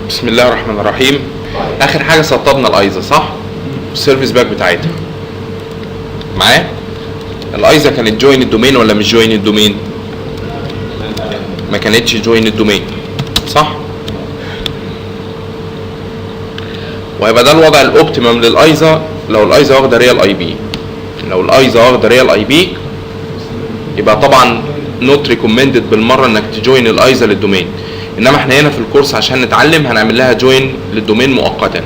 بسم الله الرحمن الرحيم. اخر حاجه سطبنا الايزا صح؟ السيرفيس باك بتاعتها معايا. الايزا كانت جوين الدومين ولا مش جوين الدومين؟ ما كانتش جوين الدومين صح؟ وهيبقى ده الوضع الاوبتيمم للايزا لو الايزا واخده ريال اي بي. لو الايزا واخده ريال اي بي يبقى طبعا نوت ريكومندد بالمره انك تجوين الايزا للدومين، انما احنا هنا في الكورس عشان نتعلم هنعمل لها جوين للدومين مؤقتا.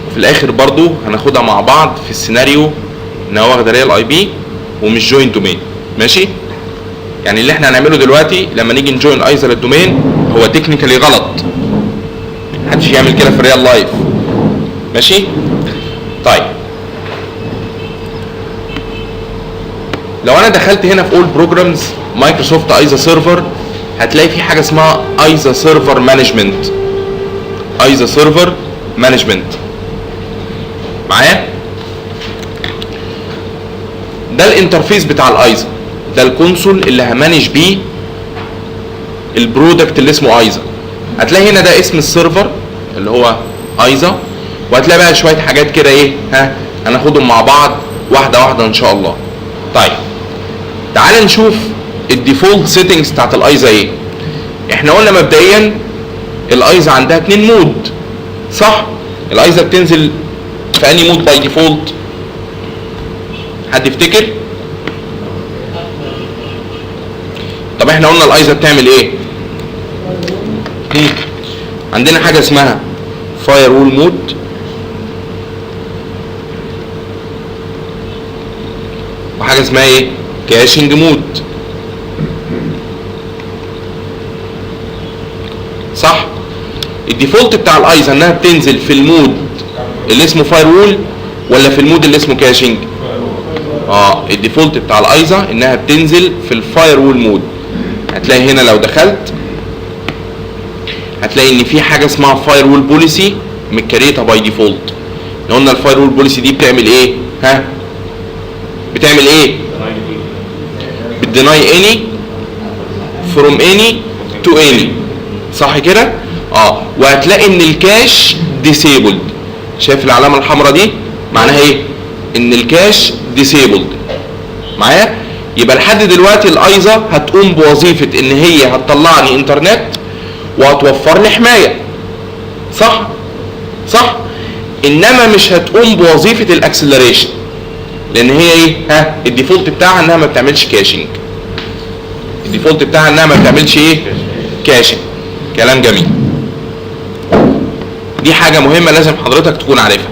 وفي الاخر برضو هناخدها مع بعض في السيناريو انها واخده ريال اي بي ومش جوين دومين. ماشي؟ يعني اللي احنا هنعمله دلوقتي لما نيجي نجوين ايزا للدومين هو تكنيكالي غلط، محدش يعمل كده في الريال لايف. ماشي؟ طيب لو انا دخلت هنا في اول بروجرامز مايكروسوفت ايزا سيرفر هتلاقي في حاجه اسمها ايزا سيرفر مانجمنت. ايزا سيرفر مانجمنت معايا؟ ده الانترفيس بتاع الايزا، ده الكونسول اللي همانج بيه البرودكت اللي اسمه ايزا. هتلاقي هنا ده اسم السيرفر اللي هو ايزا، وهتلاقي بقى شويه حاجات كده ايه هناخدهم مع بعض واحده واحده ان شاء الله. طيب تعال نشوف الديفولت سيتنجز بتاعت الايزا ايه. احنا قلنا مبدئيا الايزا عندها 2 مود صح؟ الايزا بتنزل في انهي مود باي ديفولت؟ حد يفتكر؟ طب احنا قلنا الايزا بتعمل ايه؟ عندنا حاجه اسمها فاير وول مود، وحاجه اسمها ايه؟ كاشنج مود صح؟ الديفولت بتاع الايزا انها بتنزل في المود اللي اسمه فاير وول ولا في المود اللي اسمه كاشنج؟ الديفولت بتاع الايزا انها بتنزل في الفاير وول مود. هتلاقي هنا لو دخلت هتلاقي ان في حاجه اسمها فاير وول بوليسي متكريتها باي ديفولت. لو قلنا الفاير وول بوليسي دي بتعمل ايه؟ بتعمل ايه؟ بتديناي اني فروم اني تو اني صح كده؟ وهتلاقي ان الكاش ديسيبلد. شايف العلامه الحمراء دي؟ معناها ايه؟ ان الكاش ديسيبلد معايا؟ يبقى لحد دلوقتي الايزا هتقوم بوظيفه ان هي هتطلع لي انترنت وهتوفر لي حمايه صح؟ صح؟ انما مش هتقوم بوظيفه الاكسلريشن، لان هي ايه؟ الديفولت بتاعها انها ما بتعملش كاشنج. الديفولت بتاعها انها ما بتعملش ايه؟ كاشنج. كلام جميل. دي حاجه مهمه لازم حضرتك تكون عارفها.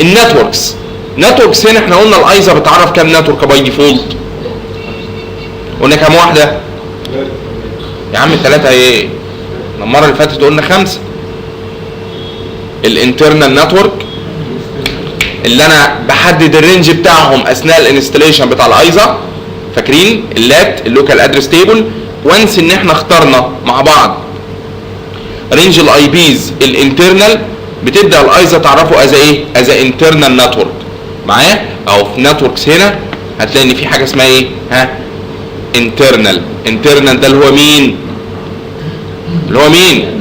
النتوركس هنا احنا قلنا الايزا بتعرف كام نتورك باي ديفولت؟ قلنا كام واحده؟ يا عم 3 ايه؟ المره اللي فاتت قلنا 5. الانترنال نتورك اللي انا بحدد الرينج بتاعهم اثناء الانستليشن بتاع الايزا، فاكرين اللات اللوكال ادرس تيبل. وانس ان احنا اخترنا مع بعض رينج الاي بيز الانترنال بتبدا الايزا تعرفه از ايه؟ از انترنال نتورك معايا؟ او في نتوركس هنا هتلاقي ان في حاجه اسمها ايه؟ انترنال. انترنال ده اللي هو مين؟ اللي هو مين؟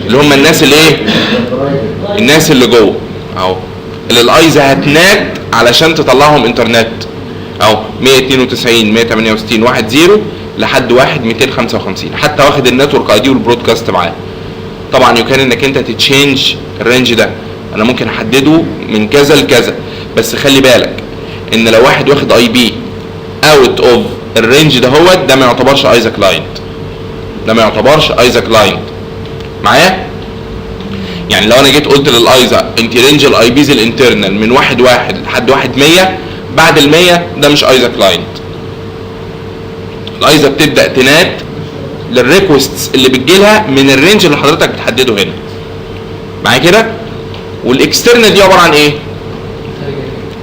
اللي هم الناس اللي ايه؟ الناس اللي جوه اهو، اللي الايزا هتنات علشان تطلعهم انترنت اهو 192 168 10 لحد 1255 حتى واخد النتورك اي دي والبرودكاست معاه. طبعا يمكن انك انت تتشينج الرينج ده، انا ممكن احدده من كذا لكذا، بس خلي بالك ان لو واحد واخد اي بي اوت اوف الرينج ده ما يعتبرش ايزا كلاينت. ده ما يعتبرش ايزا كلاينت معايا؟ يعني لو انا جيت قلت للايزا انت رينج الاي بيز الانترنال من 1 لحد 100 بعد ال 100 ده مش ايزا كلاينت. الايزا بتبدا تنات للريكوستس اللي بتجيلها من الرينج اللي حضرتك بتحدده هنا معايا كده؟ والاكسترنال دي عباره عن ايه؟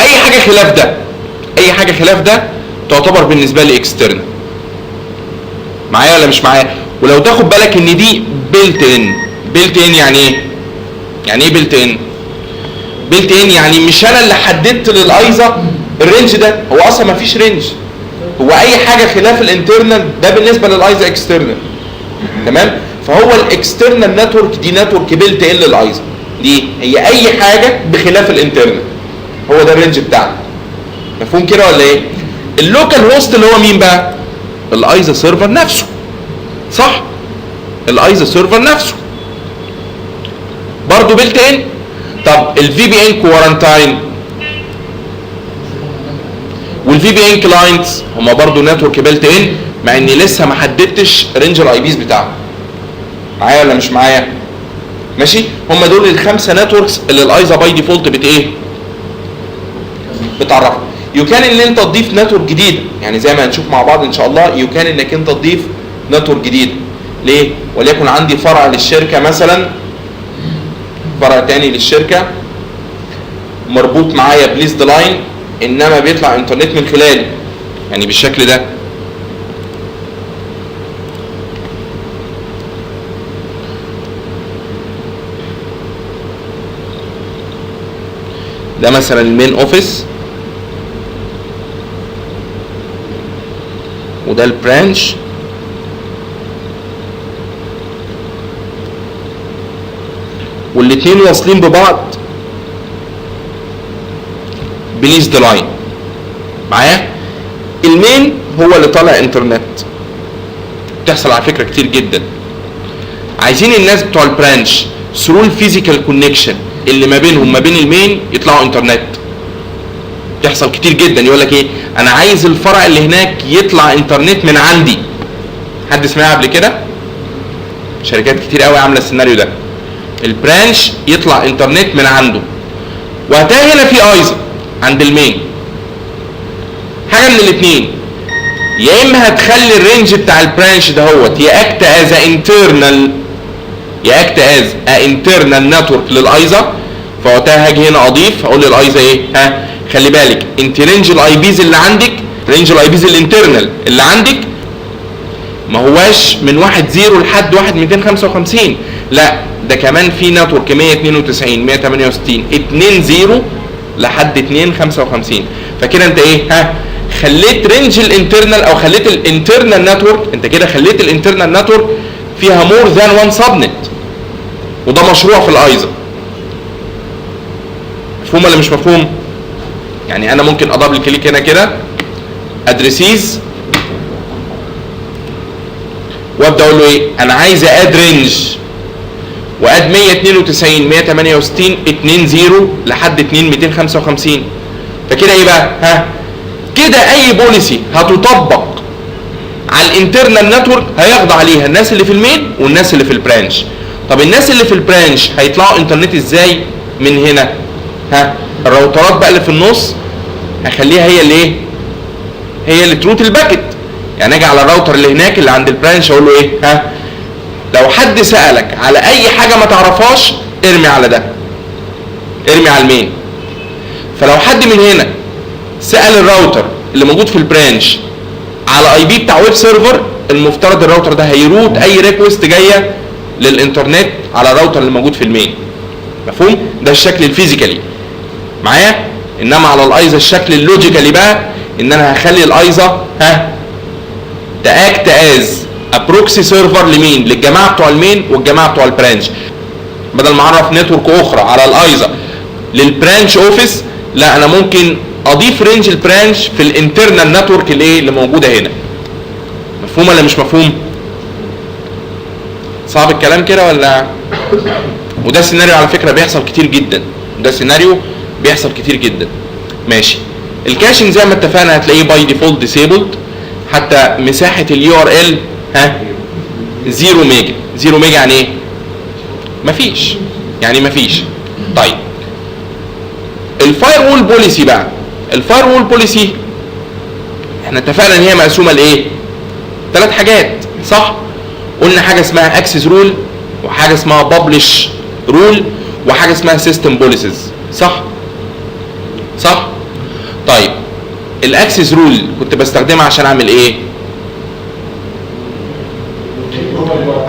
اي حاجه خلاف ده، اي حاجه خلاف ده تعتبر بالنسبه لي اكسترنال. معايا ولا مش معايا؟ ولو تاخد بالك ان دي بيلت ان يعني ايه؟ يعني ايه بيلت ان؟ بيلت ان يعني مش انا اللي حددت للايزا الرينج ده، هو اصلا ما فيش رينج. هو اي حاجه خلاف الانترنال ده بالنسبه للايزا اكسترنال. تمام. فهو الاكسترنال نتورك دي نتورك بيلت ان للايزا، دي هي اي حاجه بخلاف الانترنال، هو ده الرينج بتاعنا. مفهوم كده ولا ايه؟ اللوكال هوست اللي هو مين بقى؟ الايزا سيرفر نفسه، صح؟ الايزا سيرفر نفسه برضه بيلت ان. طب الفي بي ان كوارنتاين والفي بي ان كلاينتس هما برضه نتورك بيلت ان، مع اني لسه ما حددتش رينج الاي بيز بتاعهم. معايا ولا مش معايا؟ ماشي. هما دول الخمسه نتوركس اللي الايزا باي ديفولت بتعرفها. يمكن ان انت تضيف نتورك جديده، يعني زي ما هنشوف مع بعض ان شاء الله، يمكن انك انت تضيف نتورك جديده. ليه؟ وليكن عندي فرع للشركه مثلا، فرع تاني للشركه مربوط معايا بليزد لاين، انما بيطلع انترنت من خلالي، يعني بالشكل ده. ده مثلا المين اوفيس، وده البرانش، والاثنين واصلين ببعض بليزد لاين. معايا؟ المين هو اللي طالع انترنت، بتحصل على فكره كتير جدا. عايزين الناس بتوع البرانش ثرو الفيزيكال كونكشن اللي ما بينهم ما بين المين يطلعوا انترنت، بتحصل كتير جدا. يقول لك ايه؟ انا عايز الفرع اللي هناك يطلع انترنت من عندي. حد سمعها قبل كده؟ شركات كتير قوي عامله السيناريو ده، البرانش يطلع انترنت من عنده. وهتلاقي هنا في ايزا عند المين، حاجه من الاثنين، يا اما هتخلي الرينج بتاع البرانش دهوت ياكت از انترنال، ياكت از انترنال نتورك للايزا. فوقتها هاجي هنا اضيف، اقول للايزا ايه؟ ها خلي بالك انت رينج الاي بيز اللي عندك، رينج الاي بيز الانترنال اللي عندك ما هواش من 1.0 لحد 1.255، لا ده كمان في نتورك 192 168 2.0 لحد 2.55. فكده انت ايه؟ ها خليت رينج الانترنال او خليت الانترنال نتورك، انت كده خليت الانترنال نتورك فيها مور ذان وان سبنت، وده مشروع في الايزا. مفهوم ولا مش مفهوم؟ يعني انا ممكن ادبل كليك هنا كده ادريسيز، وابدا اقول له ايه؟ انا عايز اد رينج، واد 192 168 2.0 لحد 2.255. فكده ايه بقى؟ ها كده اي بوليسي هتطبق على الانترنال نتورك هيخضع عليها الناس اللي في المين والناس اللي في البرانش. طب الناس اللي في البرانش هيطلعوا انترنت ازاي من هنا؟ ها الراوترات بقى اللي في النص هخليها هي اللي ايه؟ هي اللي تروت الباكت. يعني اجي على الراوتر اللي هناك اللي عند البرانش اقول له ايه؟ ها لو حد سألك على اي حاجه ما تعرفهاش ارمي على ده، ارمي على المين. فلو حد من هنا سأل الراوتر اللي موجود في البرانش على اي بي بتاع ويب سيرفر، المفترض الراوتر ده هيروت اي ريكوست جايه للانترنت على الراوتر اللي موجود في المين. مفهوم؟ ده الشكل الفيزيكالي معايا. انما على الايزا الشكل اللوجيكالي بقى ان انا هخلي الايزا ها تاكت از ابروكسي سيرفر لمين؟ للجماعه بتوع المين والجماعه بتوع البرانش. بدل ما اعرف نتورك اخرى على الايزا للبرانش اوفيس، لا انا ممكن اضيف رينج البرانش في الانترنال نتورك اللي موجوده هنا. مفهوم ولا مش مفهوم؟ صعب الكلام كده ولا؟ وده سيناريو على فكره بيحصل كتير جدا، ده سيناريو بيحصل كتير جدا. ماشي. الكاشنج زي ما اتفقنا هتلاقيه باي ديفولت ديسيبلد، حتى مساحه اليو ار ال ها 0 ميجا. 0 ميجا يعني ايه؟ مفيش، يعني مفيش. طيب الفاير وول بوليسي بقى، الفاير وول بوليسي احنا اتفقنا ان هي مقسومه لايه؟ 3 حاجات، صح؟ قلنا حاجه اسمها اكسس رول، وحاجه اسمها ببلش رول، وحاجه اسمها سيستم بوليسيز، صح؟ صح؟ طيب الاكسس رول كنت بستخدمها عشان اعمل ايه؟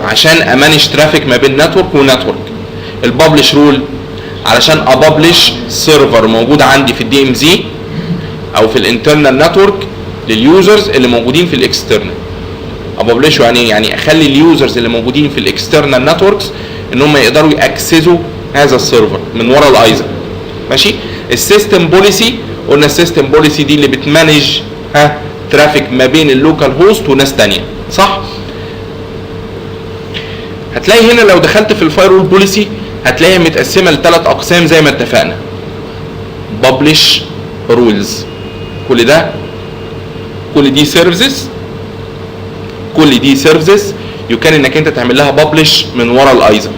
عشان امانج ترافيك ما بين نتورك ونتورك. الببلش رول علشان اببلش سيرفر موجود عندي في الدي ام زي او في الانترنال نتورك لليوزرز اللي موجودين في الاكسترنال. اببلشه يعني اخلي اليوزرز اللي موجودين في الاكسترنال نتوركس ان هم يقدروا ياكسسوا هذا السيرفر من ورا الايزا. ماشي. السيستم بوليسي قلنا السيستم بوليسي دي اللي بتمانج ترافيك ما بين اللوكال هوست وناس تانية، صح؟ هتلاقي هنا لو دخلت في الفايرول بوليسي هتلاقيها متقسمه لثلاث اقسام زي ما اتفقنا. ببلش رولز، كل دي سيرفيسز، يمكن انك انت تعمل لها ببلش من ورا الايزا.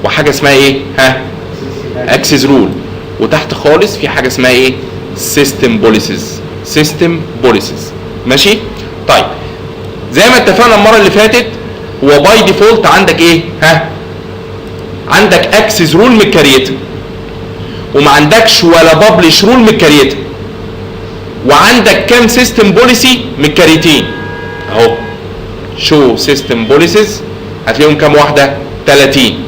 وحاجه اسمها ايه؟ اكسس رول. وتحت خالص في حاجه اسمها ايه؟ سيستم بوليسز. ماشي؟ طيب زي ما اتفقنا المره اللي فاتت، هو باي ديفولت عندك ايه؟ عندك اكسس رول متكريته، وما عندكش ولا ببلش رول متكريته، وعندك كام سيستم بوليسي متكريتين اهو. شو سيستم بوليسز هتلاقيهم كام واحده؟ 30.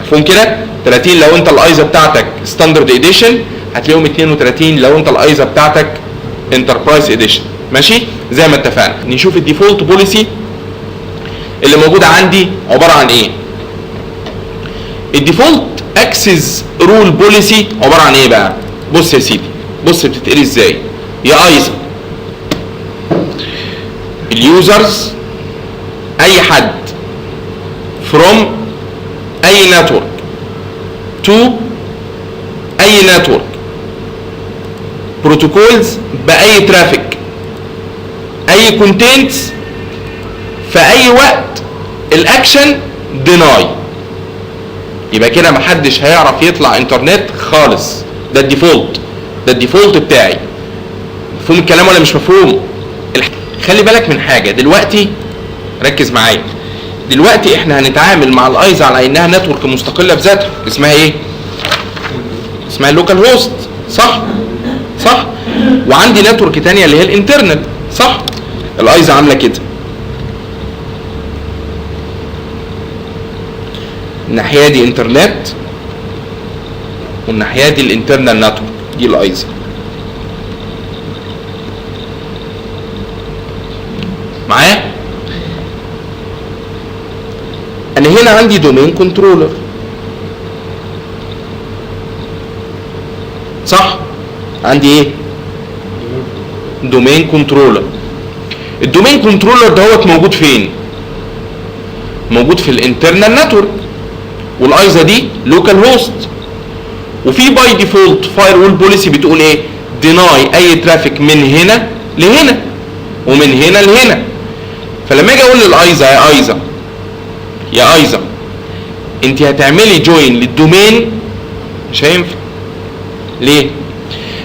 مفهوم كده؟ 30 لو انت الايزا بتاعتك ستاندرد اديشن، هتلاقيهم 32 لو انت الايزا بتاعتك انتربرايز اديشن. ماشي؟ زي ما اتفقنا. نشوف الديفولت بوليسي اللي موجوده عندي عباره عن ايه. الديفولت اكسس رول بوليسي عباره عن ايه بقى؟ بص يا سيدي، بص بتتقري ازاي. يا ايزا اليوزرز، اي حد from اي نتورك to اي نتورك، بروتوكولز باي ترافيك، اي كونتنتس في اي وقت، الاكشن ديناي. يبقى كده محدش هيعرف يطلع انترنت خالص. ده الديفولت بتاعي. مفهوم الكلام ولا مش مفهوم؟ خلي بالك من حاجه دلوقتي، ركز معايا. دلوقتي احنا هنتعامل مع الايزا على انها نتورك مستقله بذاتها، اسمها ايه؟ اسمها اللوكال هوست، صح؟ وعندي نتورك ثانيه اللي هي الانترنال، صح؟ الايزا عامله كده، الناحيه دي انترنت والناحيه دي الانترنال نتورك، دي الايزا. معايا؟ انا هنا عندي دومين كنترولر، صح؟ عندي ايه؟ دومين كنترولر. الدومين كنترولر دوت موجود فين؟ موجود في الانترنال نتورك، والايزا دي لوكال هوست. وفي باي ديفولت فاير وول بوليسي بتقول ايه؟ ديناي اي ترافيك من هنا لهنا ومن هنا لهنا. فلما اجي اقول للايزا يا ايزا انت هتعملي جوين للدومين، مش هينفع. ليه؟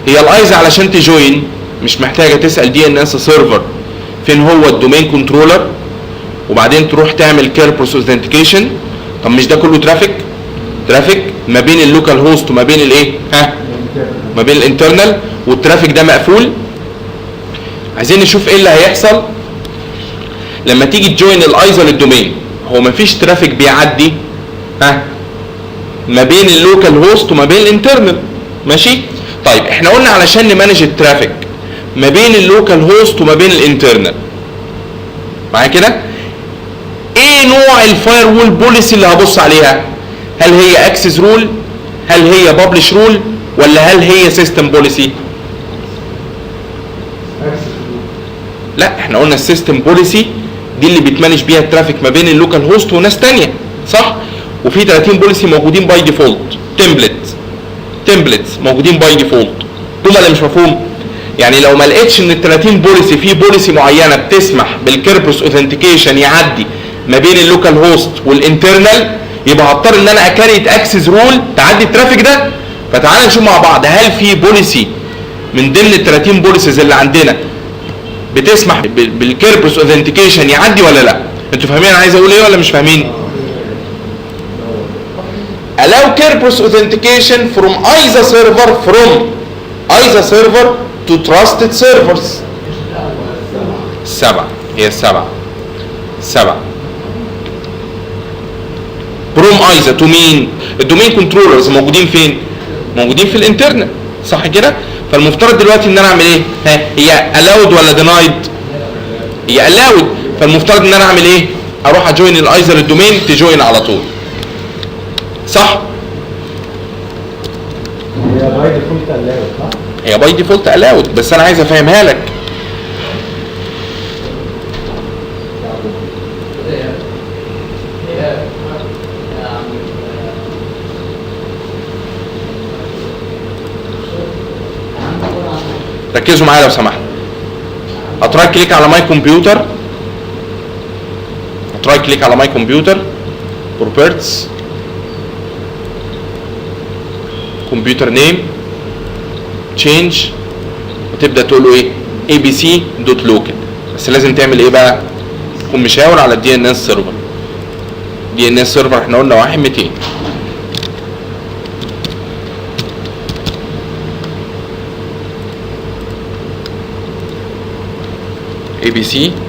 هي الايزا علشان تجوين مش محتاجه تسال دي ان اس سيرفر فين هو الدومين كنترولر وبعدين تروح تعمل كيربروس اوثنتيكيشن. طب مش ده كله ترافيك ما بين اللوكال هوست وما بين الايه؟ ما بين الانترنال، والترافيك ده مقفول. عايزين نشوف ايه اللي هيحصل لما تيجي تجوين الايزا للدومين. هو مفيش ترافيك بيعدي ما بين اللوكال هوست وما بين الانترنال. ماشي؟ طيب احنا قلنا علشان نمانج الترافيك ما بين اللوكال هوست وما بين الانترنال، معايا كده؟ ايه نوع الفاير وول بوليسي اللي هبص عليها؟ هل هي اكسس رول؟ هل هي ببلش رول؟ ولا هل هي سيستم بوليسي؟ لا، احنا قلنا السيستم بوليسي دي اللي بتمانج بيها الترافيك ما بين اللوكال هوست وناس تانية، صح؟ وفي 30 بوليسي موجودين باي ديفولت، تمبلتس موجودين باي ديفولت. مفهوم ولا مش مفهوم؟ يعني لو ما لقيتش ان ال 30 بوليسي في بوليسي معينه بتسمح بالكيربروس اوثنتيكيشن يعدي ما بين اللوكال هوست والانترنال، يبقى هضطر ان انا اكريت اكسس رول تعدي الترافيك ده. فتعالى نشوف مع بعض، هل في بوليسي من ضمن ال 30 بوليسيز اللي عندنا بتسمح بالكيربروس اوثنتيكيشن يعدي ولا لا؟ انتوا فاهمين انا عايز اقول ايه ولا مش فاهمين؟ allow Kerberos authentication from ISA server to trusted servers. السبعة from ISA to مين؟ الدومين كنترولرز موجودين فين؟ موجودين في الانترنت، صح كده؟ فالمفترض دلوقتي ان انا اعمل ايه؟ هي allowed ولا denied؟ هي allowed. فالمفترض ان انا اعمل ايه؟ اروح اجوين الايزر الدومين تجوين على طول. صح؟ هي باي ديفولت الاود صح؟ هي باي ديفولت الاود، بس انا عايز افهمها لك. ركزوا معايا لو سمحت. هتراي كليك على ماي كمبيوتر، هتراي كليك على ماي كمبيوتر، بروبرتس، كمبيوتر نيم، تشينج، وتبدا تقول له ايه؟ abc.local. بس لازم تعمل ايه بقى؟ تكون مشاور على الدي ان اس سيرفر. دي ان اس سيرفر احنا قلنا 1 200. abc.local.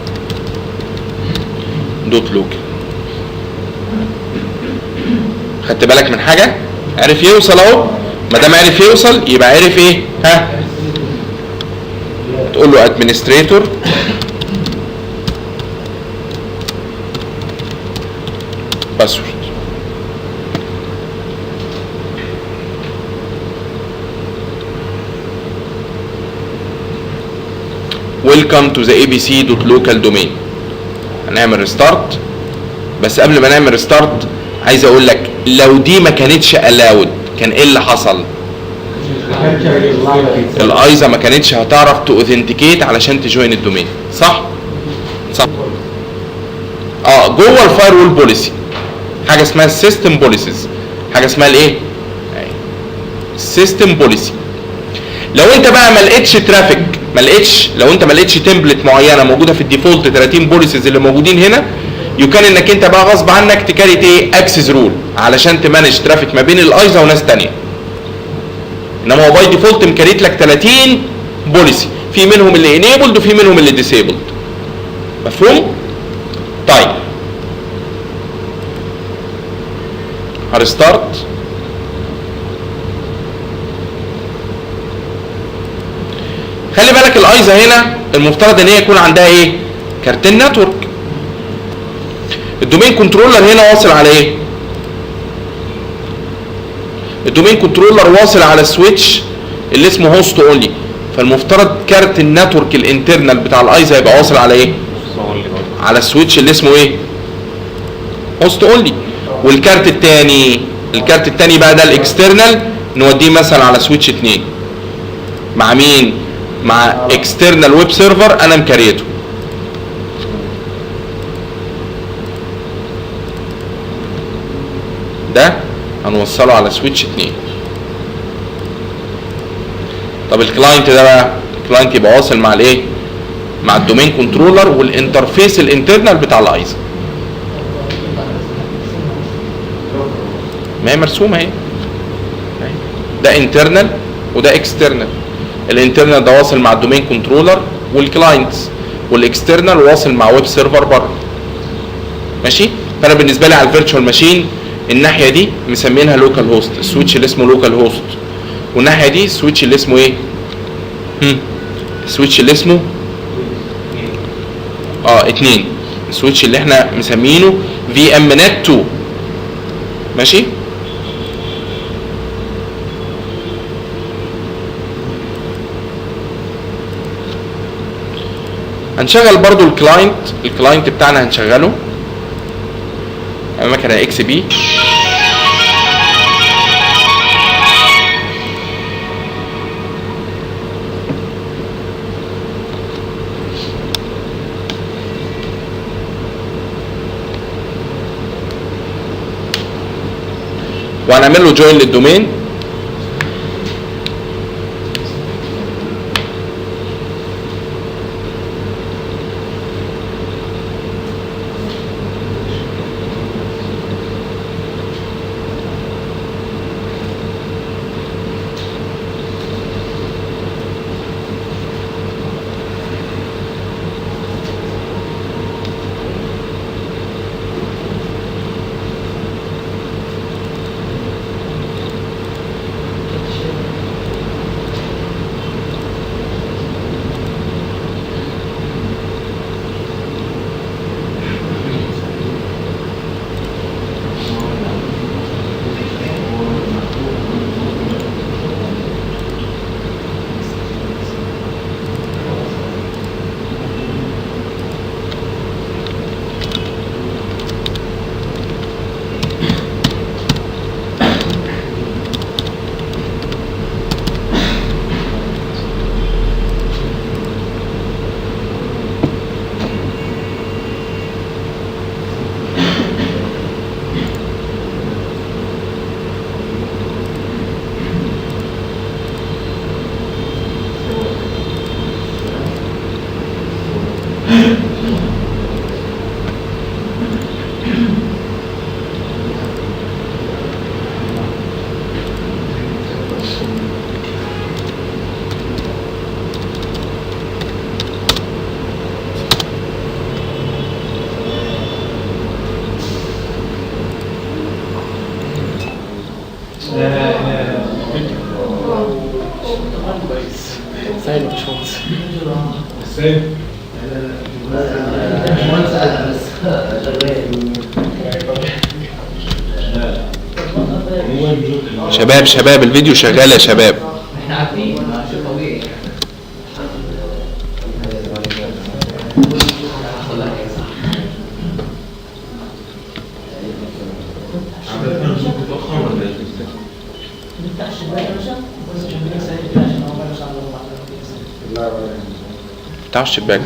خدت بالك من حاجه؟ عرف يوصل اهو. ما دام عرف يوصل يبقى عرف ايه؟ ها؟ تقول له administrator password. welcome to the abc.local domain. هنعمل ريستارت. بس قبل ما نعمل ريستارت عايز اقول لك لو دي ما كانتش allowed كان ايه اللي حصل؟ الايزا ما كانتش هتعرف تاوثنتيكيت علشان تجوين الدومين. صح؟ صح. جوه الفاير وول بوليسي حاجه اسمها السيستم بوليسيز، حاجه اسمها الايه؟ السيستم بوليسي. لو انت بقى ما لقيتش ترافيك، لو انت ما لقيتش تمبلت معينه موجوده في الديفولت 30 بوليسيز اللي موجودين هنا، يمكن انك انت بقى غصب عنك تكريت ايه؟ اكسس رول علشان تمانج ترافيك ما بين الايزا وناس ثانيه. انما هو باي ديفولت مكريت لك 30 بوليسي، في منهم اللي انيبلد وفي منهم اللي ديسيبلد. مفهوم؟ طيب هرستارت. خلي بالك الايزا هنا المفترض ان هي يكون عندها ايه؟ كارتين نتورك. الدومين كنترولر هنا واصل على ايه؟ الدومين كنترولر واصل على السويتش اللي اسمه هوست اونلي، فالمفترض كارت النتورك الانترنال بتاع الايزا يبقى واصل على ايه؟ على السويتش اللي اسمه ايه؟ هوست اونلي. والكارت الثاني بقى ده الاكسترنال نوديه مثلا على سويتش 2 مع مين؟ مع اكسترنال ويب سيرفر انا مكريته. ده هنوصله على سويتش 2. طب الكلاينت ده بقى، الكلاينت يبقى واصل مع الايه؟ مع الدومين كنترولر والانترفيس الانترنال بتاع الايزا. ما هي مرسومه اهي. ده انترنال وده اكسترنال. الانترنال ده واصل مع الدومين كنترولر والكلاينتس، والاكسترنال واصل مع ويب سيرفر بره. ماشي؟ فانا بالنسبه لي على الفيرتشوال ماشين الناحيه دي مسمينها لوكال هوست، السويتش اللي اسمه لوكال هوست، والناحيه دي السويتش اللي اسمه ايه؟ السويتش اللي اسمه 2، السويتش اللي احنا مسمينه في ام نت 2. ماشي؟ هنشغل برضو الكلاينت بتاعنا هنشغله مكنه اكس بي. وهنعمل له جوين للدومين. سيد باشمهندس شباب الفيديو شغال يا شباب. احنا عارفين شيء طبيعي. بتاع الشباك